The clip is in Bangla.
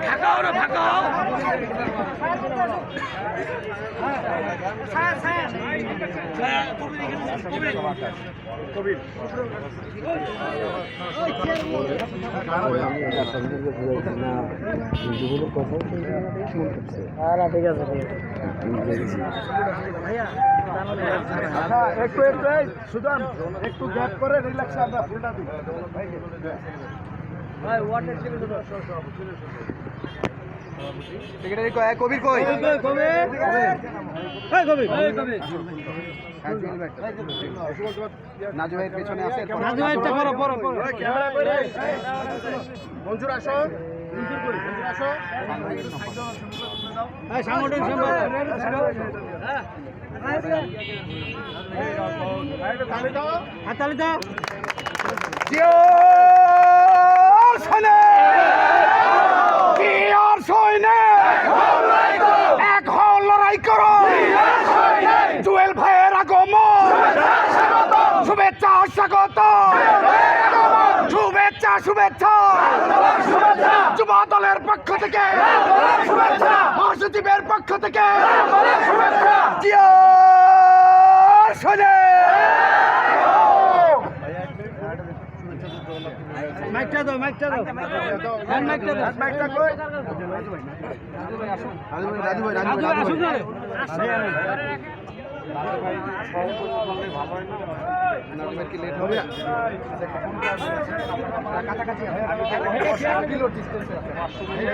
ফাঁকাও না ফাঁকাও একটু একটু সুদান একটু গ্যাপ করে রিল্যাক্স আমরা ফুলটা দিই ভাই ওয়াটার ছিল সেক্রেটারি কই কবির কই নাজু ভাইয়ের পেছনে আছে নাজু ভাইটা করো পড়ো ক্যামেরা করে মঞ্জুর আসো মঞ্জুর করি মঞ্জুর আসো এই সাংগঠনিক সম্পাদক হ্যাঁ তালি দাও হাততালি দাও জিও শোনে জিওর সৈনে এক হও লড়াই করো জুয়েল ভাইয়ের আগমন শুভেচ্ছা স্বাগত শুভেচ্ছা শুভেচ্ছা যুব দলের পক্ষ থেকে মহাসচিবের পক্ষ থেকে জিও শোনে মাইকটা দাও মাইকটা দাও হ্যান্ড মাইকটা দাও মাইকটা কই রাজু ভাই আসুন ভাই সভাপতি বললে ভালো হয় না নামের কি লেট হবে কাছাকাছি কিলো ডিসটেন্সে আছে 500 মিটার